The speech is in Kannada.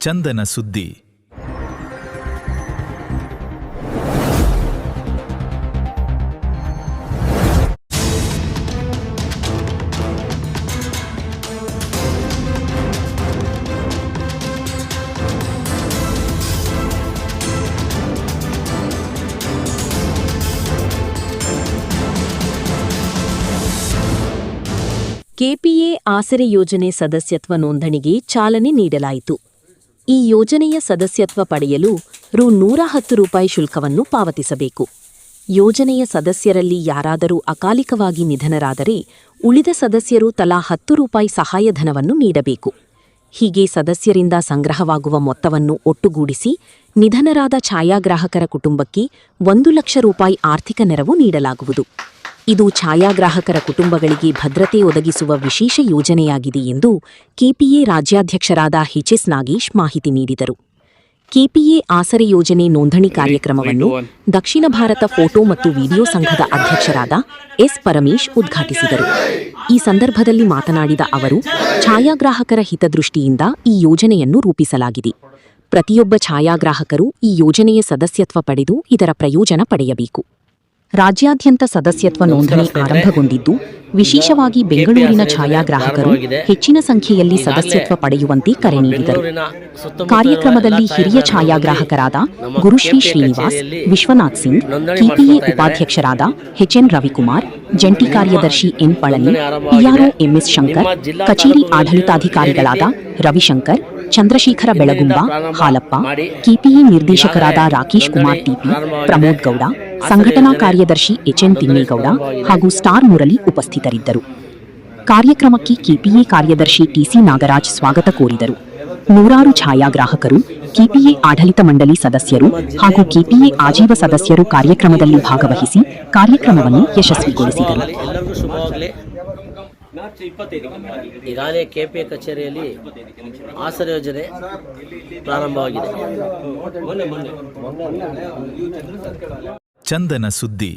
ಚಂದನ ಸುದ್ದಿ. ಕೆಪಿಎ ಆಸರೆ ಯೋಜನೆ ಸದಸ್ಯತ್ವ ನೋಂದಣಿಗೆ ಚಾಲನೆ ನೀಡಲಾಯಿತು. ಈ ಯೋಜನೆಯ ಸದಸ್ಯತ್ವ ಪಡೆಯಲು ರೂ. ಶುಲ್ಕವನ್ನು ಪಾವತಿಸಬೇಕು. ಯೋಜನೆಯ ಸದಸ್ಯರಲ್ಲಿ ಯಾರಾದರೂ ಅಕಾಲಿಕವಾಗಿ ನಿಧನರಾದರೆ ಉಳಿದ ಸದಸ್ಯರು ತಲಾ ರೂ. ಸಹಾಯಧನವನ್ನು ನೀಡಬೇಕು. ಹೀಗೆ ಸದಸ್ಯರಿಂದ ಸಂಗ್ರಹವಾಗುವ ಮೊತ್ತವನ್ನು ಒಟ್ಟುಗೂಡಿಸಿ ನಿಧನರಾದ ಛಾಯಾಗ್ರಾಹಕರ ಕುಟುಂಬಕ್ಕೆ ರೂ. ಆರ್ಥಿಕ ನೆರವು ನೀಡಲಾಗುವುದು. ಇದು ಛಾಯಾಗ್ರಾಹಕರ ಕುಟುಂಬಗಳಿಗೆ ಭದ್ರತೆ ಒದಗಿಸುವ ವಿಶೇಷ ಯೋಜನೆಯಾಗಿದೆ ಎಂದು ಕೆಪಿಎ ರಾಜ್ಯಾಧ್ಯಕ್ಷರಾದ ಎಚ್ ನಾಗೇಶ್ ಮಾಹಿತಿ ನೀಡಿದರು. ಕೆಪಿಎ ಆಸರೆ ಯೋಜನೆ ನೋಂದಣಿ ಕಾರ್ಯಕ್ರಮವನ್ನು ದಕ್ಷಿಣ ಭಾರತ ಫೋಟೋ ಮತ್ತು ವಿಡಿಯೋ ಸಂಘದ ಅಧ್ಯಕ್ಷರಾದ ಎಸ್ ಪರಮೇಶ್ ಉದ್ಘಾಟಿಸಿದರು. ಈ ಸಂದರ್ಭದಲ್ಲಿ ಮಾತನಾಡಿದ ಅವರು, ಛಾಯಾಗ್ರಾಹಕರ ಹಿತದೃಷ್ಟಿಯಿಂದ ಈ ಯೋಜನೆಯನ್ನು ರೂಪಿಸಲಾಗಿದೆ. ಪ್ರತಿಯೊಬ್ಬ ಛಾಯಾಗ್ರಾಹಕರು ಈ ಯೋಜನೆಯ ಸದಸ್ಯತ್ವ ಪಡೆದು ಇದರ ಪ್ರಯೋಜನ ಪಡೆಯಬೇಕು. ರಾಜ್ಯಾದ್ಯಂತ ಸದಸ್ಯತ್ವ ನೋಂದಣಿ ಆರಂಭಗೊಂಡಿದ್ದು, ವಿಶೇಷವಾಗಿ ಬೆಂಗಳೂರಿನ ಛಾಯಾಗ್ರಾಹಕರು ಹೆಚ್ಚಿನ ಸಂಖ್ಯೆಯಲ್ಲಿ ಸದಸ್ಯತ್ವ ಪಡೆಯುವಂತೆ ಕರೆ ನೀಡಿದರು. ಕಾರ್ಯಕ್ರಮದಲ್ಲಿ ಹಿರಿಯ ಛಾಯಾಗ್ರಾಹಕರಾದ ಗುರುಶ್ರೀ ಶ್ರೀನಿವಾಸ್, ವಿಶ್ವನಾಥ್ ಸಿಂಗ್, ಕೆಪಿಎ ಉಪಾಧ್ಯಕ್ಷರಾದ ಎಚ್ಎನ್ ರವಿಕುಮಾರ್, ಜಂಟಿ ಕಾರ್ಯದರ್ಶಿ N Palani, PRO MS Shankar, ಕಚೇರಿ ಆಡಳಿತಾಧಿಕಾರಿಗಳಾದ ರವಿಶಂಕರ್, ಚಂದ್ರಶೇಖರ ಬೆಳಗುಂಬ, ಹಾಲಪ್ಪ, ಕೆಪಿಎ ನಿರ್ದೇಶಕರಾದ ರಾಕೇಶ್ ಕುಮಾರ್ ಟಿಪಿ, ಪ್ರಮೋದ್ ಗೌಡ, ಸಂಘಟನಾ ಕಾರ್ಯದರ್ಶಿ ಎಚ್ಎನ್ ತಿಮ್ಮೇಗೌಡ ಹಾಗೂ ಸ್ಟಾರ್ ಮುರಳಿ ಉಪಸ್ಥಿತರಿದ್ದರು. ಕಾರ್ಯಕ್ರಮಕ್ಕೆ ಕೆಪಿಎ ಕಾರ್ಯದರ್ಶಿ ಟಿಸಿ ನಾಗರಾಜ್ ಸ್ವಾಗತ ಕೋರಿದರು. ನೂರಾರು ಛಾಯಾಗ್ರಾಹಕರು, ಕೆಪಿಎ ಆಡಳಿತ ಮಂಡಳಿ ಸದಸ್ಯರು ಹಾಗೂ ಕೆಪಿಎ ಆಜೀವ ಸದಸ್ಯರು ಕಾರ್ಯಕ್ರಮದಲ್ಲಿ ಭಾಗವಹಿಸಿ ಕಾರ್ಯಕ್ರಮವನ್ನು ಯಶಸ್ವಿಗೊಳಿಸಿದರು. ಈಗಾಗಲೇ ಕೆಪಿಎ ಕಚೇರಿಯಲ್ಲಿ ಆಸರೆ ಯೋಜನೆ ಪ್ರಾರಂಭವಾಗಿದೆ. ಚಂದನ ಸುದ್ದಿ.